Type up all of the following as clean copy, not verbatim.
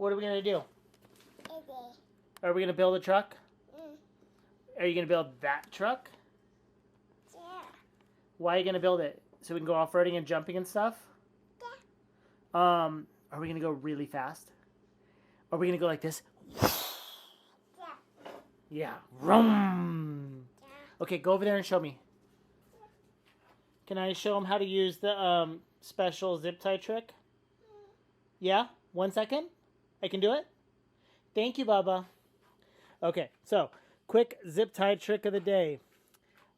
What are we going to do? Okay. Are we going to build a truck? Mm. Are you going to build that truck? Yeah. Why are you going to build it? So we can go off-roading and jumping and stuff? Yeah. Are we going to go really fast? Are we going to go like this? Yeah. Yeah. Vroom. Yeah. Okay, go over there and show me. Can I show them how to use the special zip tie trick? Yeah? 1 second? I can do it? Thank you, Baba. Okay, so quick zip tie trick of the day.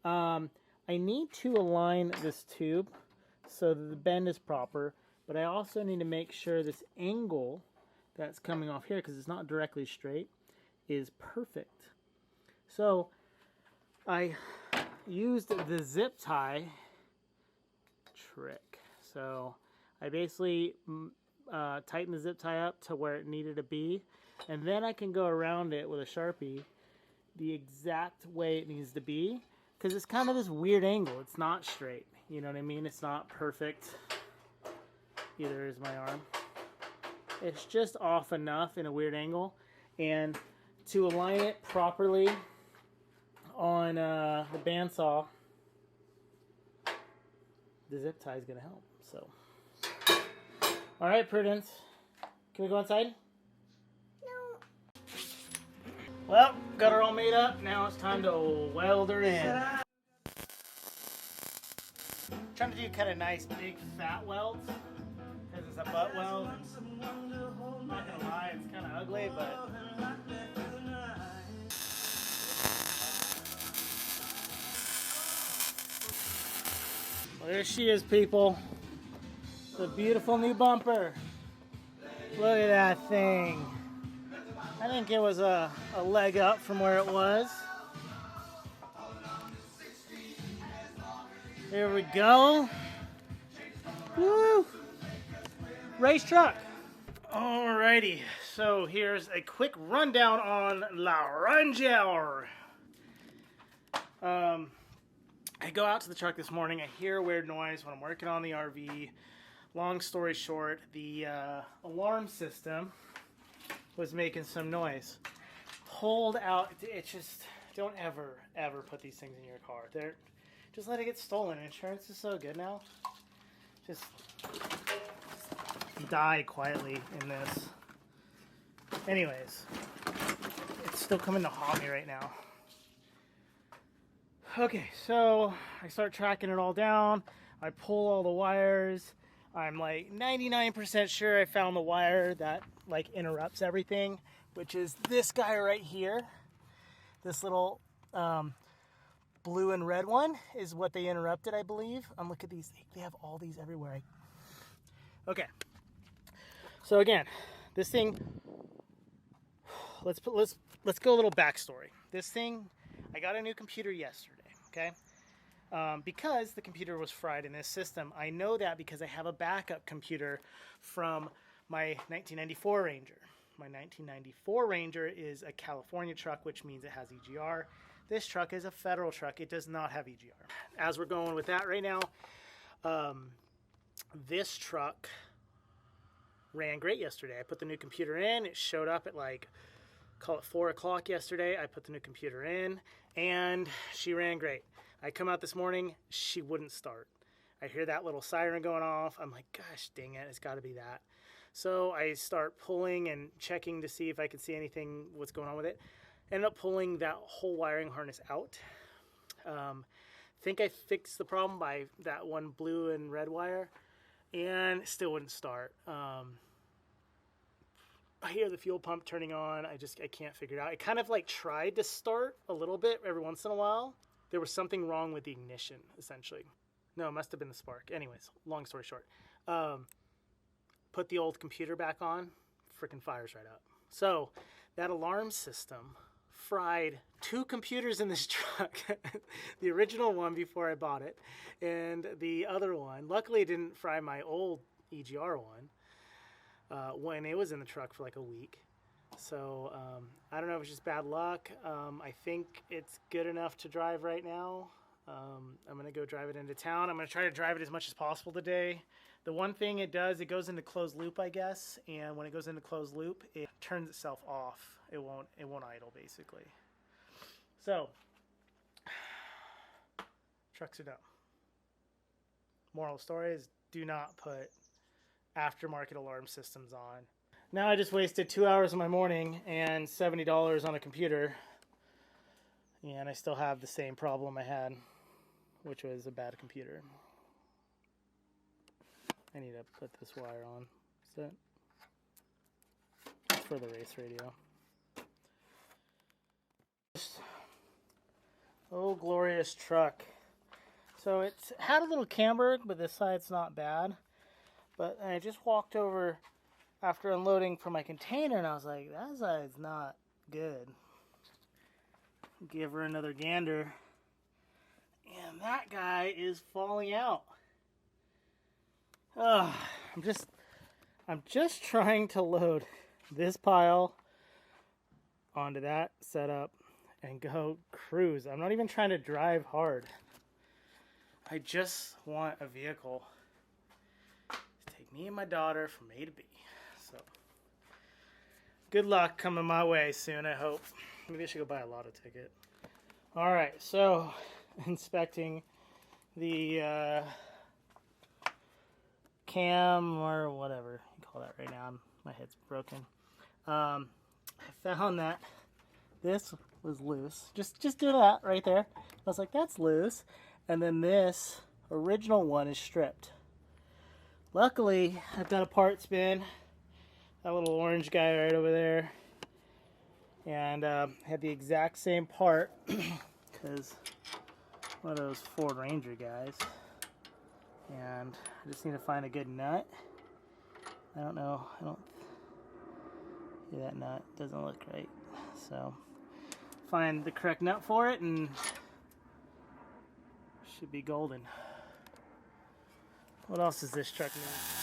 I need to align this tube so that the bend is proper, but I also need to make sure this angle that's coming off here, because it's not directly straight, is perfect. So I used the zip tie trick. So I basically tightened the zip tie up to where it needed to be, and then I can go around it with a Sharpie the exact way it needs to be, because it's kind of this weird angle. It's not straight, you know what I mean? It's not perfect. Either is my arm. It's just off enough in a weird angle, and to align it properly on the bandsaw, the zip tie is going to help. So, all right, Prudence, can we go inside? No. Well, got her all made up. Now it's time to weld her in. Trying to do kind of nice big fat welds, because it's a butt weld. I'm not gonna lie, it's kind of ugly, but well, there she is, people. The beautiful new bumper. Look at that thing. I think it was a leg up from where it was. There we go. Woo! Race truck. Alrighty, so here's a quick rundown on La Ranger. I go out to the truck this morning. I hear a weird noise when I'm working on the RV. Long story short, the alarm system was making some noise. Pulled out. It's just, don't ever put these things in your car. Just let it get stolen. Insurance is so good now. Just die quietly in this. Anyways, it's still coming to haunt me right now. Okay, so I start tracking it all down. I pull all the wires. I'm like 99% sure I found the wire that like interrupts everything, which is this guy right here. This little blue and red one is what they interrupted, I believe. Look at these. They have all these everywhere. Okay. So again, this thing. Let's go a little backstory. This thing, I got a new computer yesterday. Okay. Because the computer was fried in this system. I know that because I have a backup computer from my 1994 Ranger. My 1994 Ranger is a California truck, which means it has EGR. This truck is a federal truck. It does not have EGR. As we're going with that right now, this truck ran great yesterday. I put the new computer in. It showed up at like, call it 4 o'clock yesterday. I put the new computer in, and she ran great. I come out this morning, she wouldn't start. I hear that little siren going off. I'm like, gosh, dang it, it's got to be that. So I start pulling and checking to see if I could see anything, what's going on with it. Ended up pulling that whole wiring harness out. Think I fixed the problem by that one blue and red wire, and it still wouldn't start. I hear the fuel pump turning on. I can't figure it out. It kind of like tried to start a little bit every once in a while. There was something wrong with the ignition, essentially. No, it must have been the spark. Anyways, long story short. Put the old computer back on, freaking fires right up. So that alarm system fried 2 computers in this truck. The original one before I bought it, and the other one. Luckily, it didn't fry my old EGR one when it was in the truck for like a week. So I don't know if it's just bad luck. I think it's good enough to drive right now. I'm going to go drive it into town. I'm going to try to drive it as much as possible today. The one thing it does, it goes into closed loop, I guess, and when it goes into closed loop, it turns itself off. It won't idle, basically. So, trucks are dumb. Moral of the story is do not put aftermarket alarm systems on. Now I just wasted 2 hours of my morning and $70 on a computer, and I still have the same problem I had, which was a bad computer. I need to put this wire on. Is that? It's for the race radio. Oh, glorious truck. So it's had a little camber, but this side's not bad. But I just walked over after unloading from my container, and I was like, that side's not good. Give her another gander. And that guy is falling out. I'm just trying to load this pile onto that setup and go cruise. I'm not even trying to drive hard. I just want a vehicle to take me and my daughter from A to B. So, good luck coming my way soon, I hope. Maybe I should go buy a lotto ticket. Alright, so inspecting the cam or whatever you call that right now. My head's broken. I found that this was loose. Just do that right there. I was like, that's loose. And then this original one is stripped. Luckily, I've done a part spin. That little orange guy right over there. And had the exact same part because one of those Ford Ranger guys. And I just need to find a good nut. I don't know. Yeah, that nut doesn't look right. So find the correct nut for it and should be golden. What else does this truck need?